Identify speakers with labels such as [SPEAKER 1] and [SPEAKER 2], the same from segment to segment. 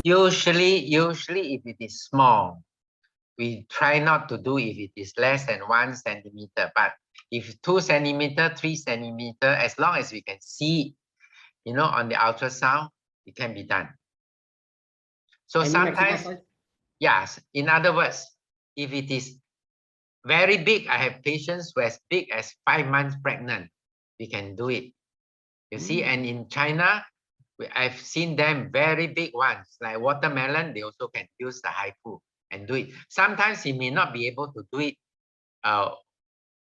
[SPEAKER 1] Usually if it is small, we try not to do if it is less than 1 centimeter. But if 2 centimeter, 3 centimeter, as long as we can see, on the ultrasound, it can be done. So sometimes, yes, in other words, if it is very big, I have patients who are as big as 5 months pregnant, we can do it. You see, and in China, I've seen them very big ones, like watermelon, they also can use the HIFU and do it. Sometimes he may not be able to do it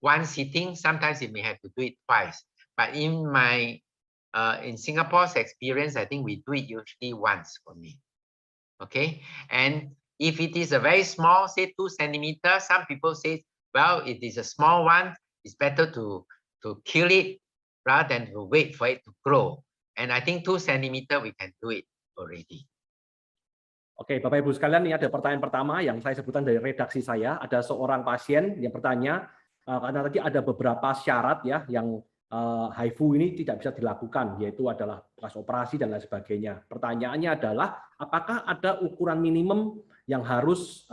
[SPEAKER 1] one sitting, sometimes he may have to do it twice. But in my in Singapore's experience, I think we do it usually once for me. Okay, and if it is a very small, say 2 centimeters, some people say, well, it is a small one, it's better to kill it rather than to wait for it to grow. And I think 2 centimeter we can do it already.
[SPEAKER 2] Oke, Bapak Ibu sekalian, ini ada pertanyaan pertama yang saya sebutkan dari redaksi saya. Ada seorang pasien yang bertanya, karena tadi ada beberapa syarat ya yang HIFU ini tidak bisa dilakukan, yaitu adalah bekas operasi dan lain sebagainya. Pertanyaannya adalah, apakah ada ukuran minimum yang harus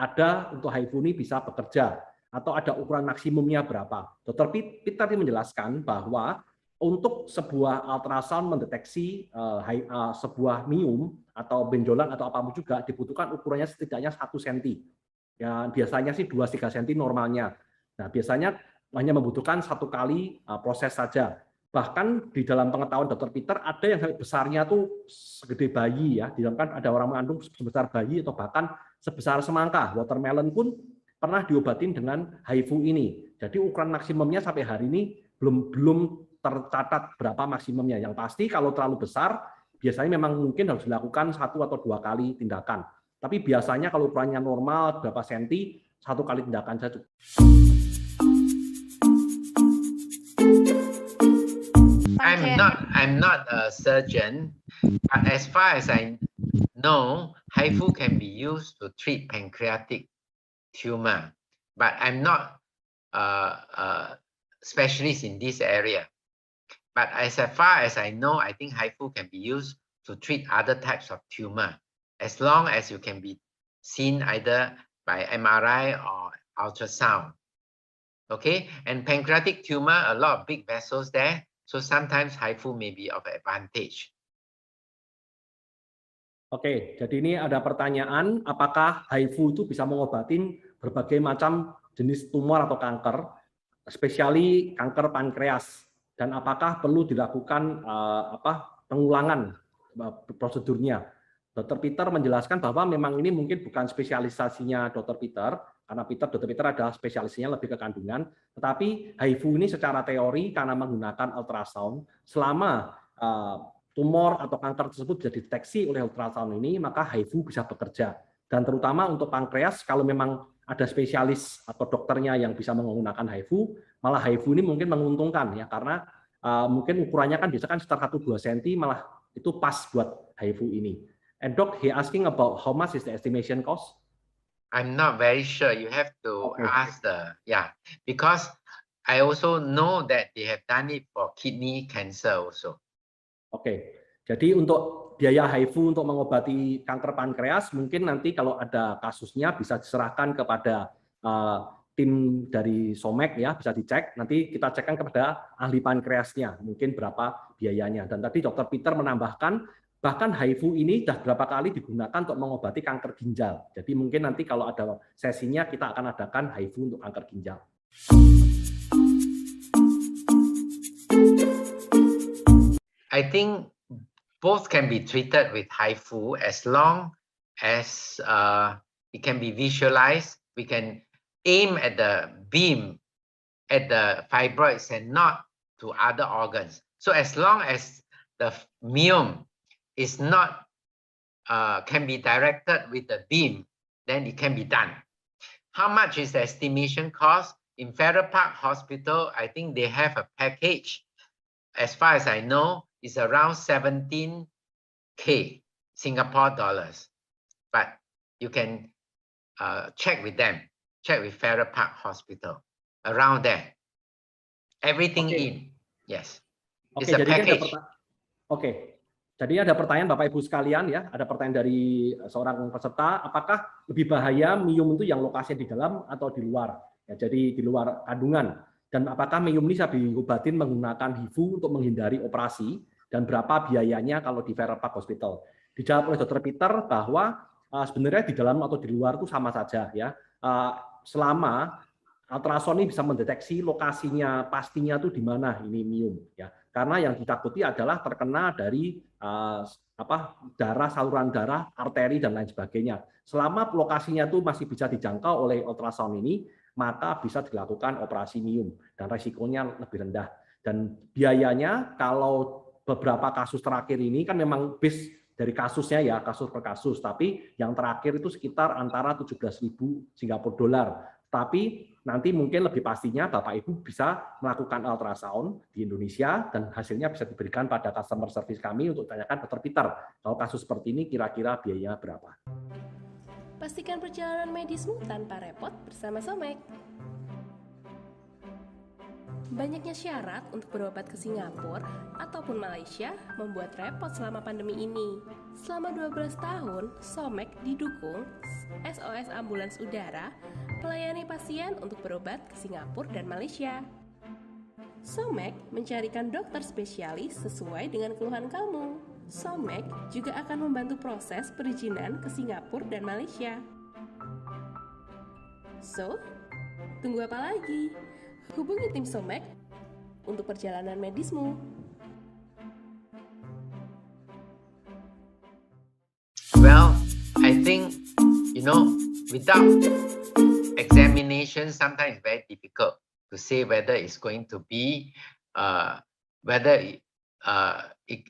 [SPEAKER 2] ada untuk HIFU ini bisa bekerja? Atau ada ukuran maksimumnya berapa? Dr. Peter menjelaskan bahwa untuk sebuah ultrasound mendeteksi sebuah miom atau benjolan atau apapun juga dibutuhkan ukurannya setidaknya 1 cm. Ya, biasanya sih 2-3 cm normalnya. Nah, biasanya hanya membutuhkan 1 kali proses saja. Bahkan di dalam pengetahuan Dr. Peter ada yang besarnya tuh segede bayi ya. Di dalam kan ada orang mengandung sebesar bayi atau bahkan sebesar semangka. Watermelon pun pernah diobatin dengan HIFU ini. Jadi ukuran maksimumnya sampai hari ini belum tercatat berapa maksimumnya. Yang pasti kalau terlalu besar, biasanya memang mungkin harus dilakukan 1 atau 2 kali tindakan. Tapi biasanya kalau ukurannya normal berapa senti, 1 kali tindakan saja cukup.
[SPEAKER 1] I'm not a surgeon, but as far as I know, HIFU can be used to treat pancreatic tumor. But I'm not a specialist in this area. But as far as I know, I think HIFU can be used to treat other types of tumor, as long as you can be seen either by MRI or ultrasound. Okay, and pancreatic tumor, a lot of big vessels there, so sometimes HIFU may be of advantage.
[SPEAKER 2] Oke, jadi ini ada pertanyaan, apakah HIFU itu bisa mengobatin berbagai macam jenis tumor atau kanker, spesiali kanker pankreas, dan apakah perlu dilakukan pengulangan prosedurnya? Dr. Peter menjelaskan bahwa memang ini mungkin bukan spesialisasinya Dr. Peter, karena Dr. Peter adalah spesialisnya lebih ke kandungan, tetapi HIFU ini secara teori karena menggunakan ultrasound, selama tumor atau kanker tersebut bisa dideteksi oleh ultrasound ini, maka HIFU bisa bekerja. Dan terutama untuk pankreas, kalau memang ada spesialis atau dokternya yang bisa menggunakan HIFU, malah HIFU ini mungkin menguntungkan ya, karena mungkin ukurannya kan biasa kan sekitar 1-2 cm, malah itu pas buat HIFU ini. And Doc, he asking about how much is the estimation cost?
[SPEAKER 1] I'm not very sure. You have to ask because I also know that they have done it for kidney cancer also.
[SPEAKER 2] Oke, jadi untuk biaya HIFU untuk mengobati kanker pankreas mungkin nanti kalau ada kasusnya bisa diserahkan kepada tim dari SOMEK ya, bisa dicek, nanti kita cekkan kepada ahli pankreasnya mungkin berapa biayanya. Dan tadi Dr. Peter menambahkan bahkan HIFU ini sudah berapa kali digunakan untuk mengobati kanker ginjal. Jadi mungkin nanti kalau ada sesinya kita akan adakan HIFU untuk kanker ginjal.
[SPEAKER 1] I think both can be treated with HIFU as long as it can be visualized. We can aim at the beam at the fibroids and not to other organs. So as long as the myome is not can be directed with the beam, then it can be done. How much is the estimation cost? In Farrer Park Hospital, I think they have a package. As far as I know, it's around 17K Singapore dollars. But you can check with them, check with Farrer Park Hospital, around there. Everything in, yes. It's a package.
[SPEAKER 2] Jadi ada pertanyaan Bapak Ibu sekalian ya, ada pertanyaan dari seorang peserta, apakah lebih bahaya miom itu yang lokasinya di dalam atau di luar? Ya, jadi di luar kandungan. Dan apakah miom ini bisa diobatin menggunakan HIFU untuk menghindari operasi? Dan berapa biayanya kalau di Farrer Park Hospital? Dijawab oleh Dr. Peter bahwa sebenarnya di dalam atau di luar itu sama saja ya. Selama ultrasound ini bisa mendeteksi lokasinya pastinya tuh di mana ini miom ya. Karena yang ditakuti adalah terkena dari darah, saluran darah, arteri dan lain sebagainya. Selama lokasinya tuh masih bisa dijangkau oleh ultrasound ini, maka bisa dilakukan operasi miom dan resikonya lebih rendah. Dan biayanya kalau beberapa kasus terakhir ini kan memang base dari kasusnya ya, kasus per kasus, tapi yang terakhir itu sekitar antara 17.000 Singapura dolar. Tapi nanti mungkin lebih pastinya Bapak Ibu bisa melakukan ultrasound di Indonesia dan hasilnya bisa diberikan pada customer service kami untuk tanyakan Dr. Peter, kalau kasus seperti ini kira-kira biayanya berapa.
[SPEAKER 3] Pastikan perjalanan medismu tanpa repot bersama Somek. Banyaknya syarat untuk berobat ke Singapura ataupun Malaysia membuat repot selama pandemi ini. Selama 12 tahun, Somek didukung SOS Ambulans Udara melayani pasien untuk berobat ke Singapura dan Malaysia. Somek mencarikan dokter spesialis sesuai dengan keluhan kamu. Somek juga akan membantu proses perizinan ke Singapura dan Malaysia. So, tunggu apa lagi? Hubungi tim Somek untuk perjalanan medismu.
[SPEAKER 1] Well, I think, without examination, sometimes it's very difficult to say whether it's going to be, whether it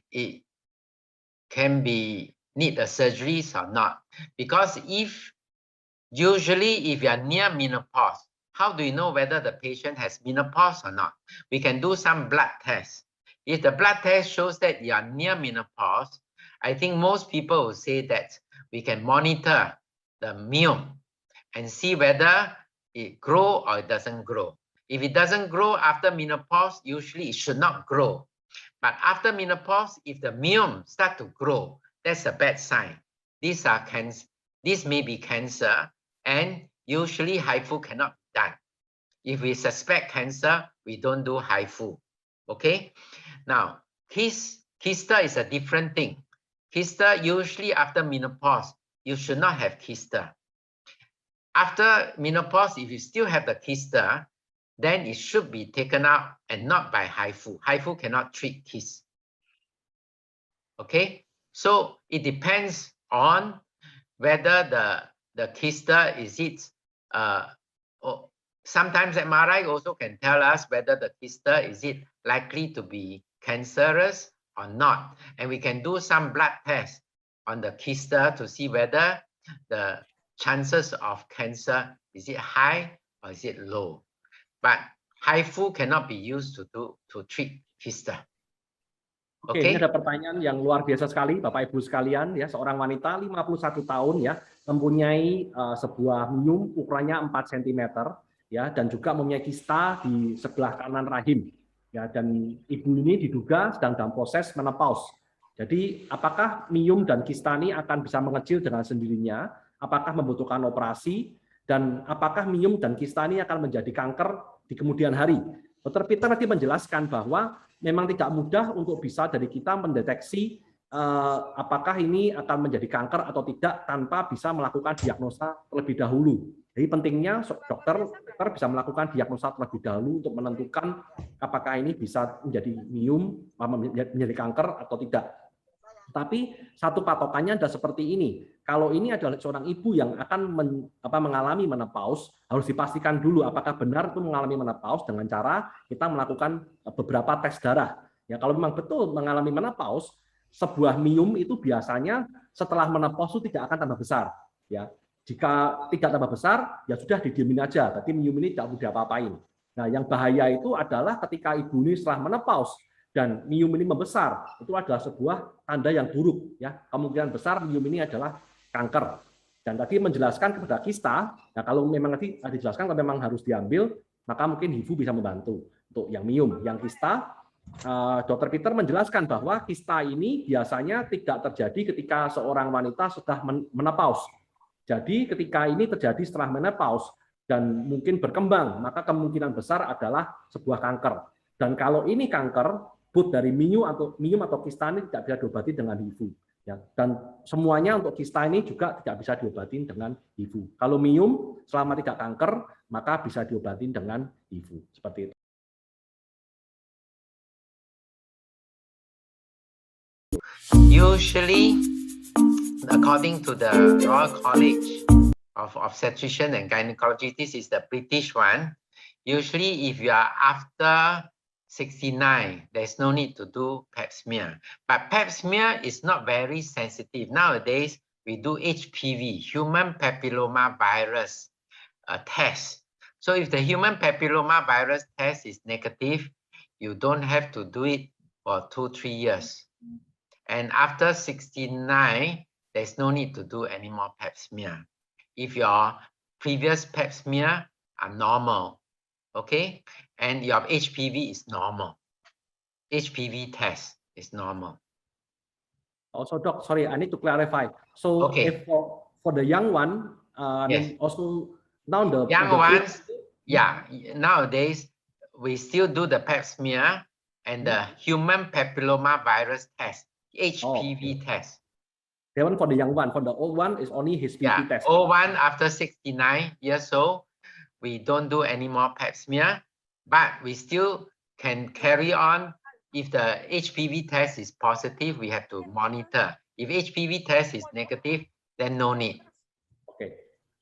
[SPEAKER 1] can be need a surgeries or not. Because usually if you are near menopause, how do you know whether the patient has menopause or not? We can do some blood tests. If the blood test shows that you are near menopause, I think most people will say that we can monitor the miom and see whether it grow or it doesn't grow. If it doesn't grow after menopause, usually it should not grow. But after menopause, if the miom start to grow, that's a bad sign. These may be cancer, and usually HIFU cannot be done. If we suspect cancer, we don't do HIFU. Okay? Now, kysta is a different thing. Kysta, usually after menopause, you should not have kysta. After menopause, if you still have the kysta, then it should be taken out and not by HIFU. HIFU cannot treat kyst. Okay? So it depends on whether the kysta is it, sometimes MRI also can tell us whether the kysta is it likely to be cancerous or not. And we can do some blood tests on the kysta to see whether the chances of cancer, is it high or is it low? But HIFU cannot be used to treat kysta.
[SPEAKER 2] Oke, ini ada pertanyaan yang luar biasa sekali, Bapak Ibu sekalian ya, seorang wanita 51 tahun ya, mempunyai sebuah miom ukurannya 4 cm ya, dan juga mempunyai kista di sebelah kanan rahim ya, dan ibu ini diduga sedang dalam proses menopause. Jadi apakah miom dan kista ini akan bisa mengecil dengan sendirinya? Apakah membutuhkan operasi? Dan apakah miom dan kista ini akan menjadi kanker di kemudian hari? Dr. Peter tadi menjelaskan bahwa memang tidak mudah untuk bisa dari kita mendeteksi apakah ini akan menjadi kanker atau tidak tanpa bisa melakukan diagnosa terlebih dahulu. Jadi pentingnya dokter bisa melakukan diagnosa terlebih dahulu untuk menentukan apakah ini bisa menjadi miom, menjadi kanker atau tidak. Tapi satu patokannya adalah seperti ini. Kalau ini adalah seorang ibu yang akan mengalami menopause, harus dipastikan dulu apakah benar itu mengalami menopause dengan cara kita melakukan beberapa tes darah. Ya, kalau memang betul mengalami menopause, sebuah miom itu biasanya setelah menopause itu tidak akan tambah besar. Ya, jika tidak tambah besar, ya sudah didiemin aja. Berarti miom ini tidak mudah apa-apain. Nah, yang bahaya itu adalah ketika ibu ini setelah menopause dan miom ini membesar, itu adalah sebuah tanda yang buruk. Ya, kemungkinan besar miom ini adalah kanker. Dan tadi menjelaskan kepada kista, nah kalau memang tadi dijelaskan kalau memang harus diambil, maka mungkin HIFU bisa membantu untuk yang miom, yang kista Dr. Peter menjelaskan bahwa kista ini biasanya tidak terjadi ketika seorang wanita sudah menopause. Jadi ketika ini terjadi setelah menopause dan mungkin berkembang, maka kemungkinan besar adalah sebuah kanker. Dan kalau ini kanker, both dari minum atau kista ini tidak bisa diobati dengan HIFU. Ya, dan semuanya untuk kista ini juga tidak bisa diobati dengan HIFU. Kalau minum selama tidak kanker, maka bisa diobati dengan HIFU. Seperti itu.
[SPEAKER 1] Usually, according to the Royal College of Obstetrician and Gynecology, this is the British one. Usually, if you are after 69, there's no need to do pap smear. But pap smear is not very sensitive. Nowadays, we do HPV, human papilloma virus test. So if the human papilloma virus test is negative, you don't have to do it for 2-3 years. And after 69, there's no need to do any more pap smear. If your previous pap smear are normal, okay, and your HPV is normal, HPV test is normal.
[SPEAKER 2] Also, Doc, sorry, I need to clarify. So,
[SPEAKER 1] Okay.
[SPEAKER 2] if for the young one,
[SPEAKER 1] Yes.
[SPEAKER 2] also now the
[SPEAKER 1] Young ones, yeah, nowadays we still do the pap smear and the human papilloma virus test, HPV test.
[SPEAKER 2] The one for the young one, for the old one is only HPV test.
[SPEAKER 1] Old one after 69 years old, we don't do any more pap smear, but we still can carry on. If the HPV test is positive, we have to monitor. If HPV test is negative, then no need.
[SPEAKER 2] Oke.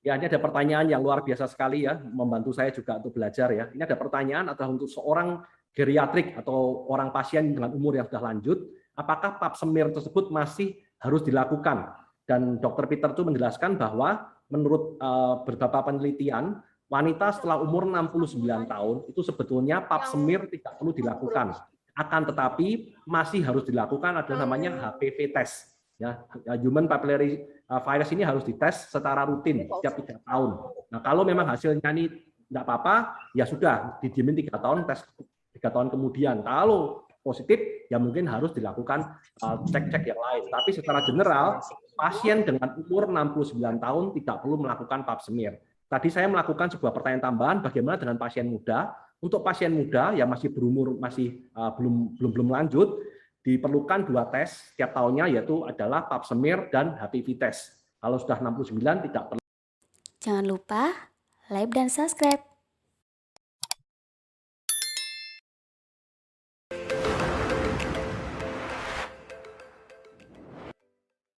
[SPEAKER 2] Ya, ini ada pertanyaan yang luar biasa sekali ya, membantu saya juga untuk belajar ya. Ini ada pertanyaan adalah untuk seorang geriatrik atau orang pasien dengan umur yang sudah lanjut, apakah pap smear tersebut masih harus dilakukan? Dan Dr. Peter itu menjelaskan bahwa menurut beberapa penelitian, wanita setelah umur 69 tahun itu sebetulnya pap smear tidak perlu dilakukan. Akan tetapi masih harus dilakukan adalah namanya HPV test. Ya, human papillary virus ini harus dites secara rutin setiap 3 tahun. Nah, kalau memang hasilnya ini tidak apa-apa, ya sudah didiemin 3 tahun, tes 3 tahun kemudian. Kalau positif, ya mungkin harus dilakukan cek-cek yang lain. Tapi secara general, pasien dengan umur 69 tahun tidak perlu melakukan pap smear. Tadi saya melakukan sebuah pertanyaan tambahan, bagaimana dengan pasien muda? Untuk pasien muda yang masih berumur, masih belum lanjut, diperlukan 2 tes setiap tahunnya, yaitu adalah pap smear dan HPV test. Kalau sudah 69 tidak perlu.
[SPEAKER 4] Jangan lupa like dan subscribe.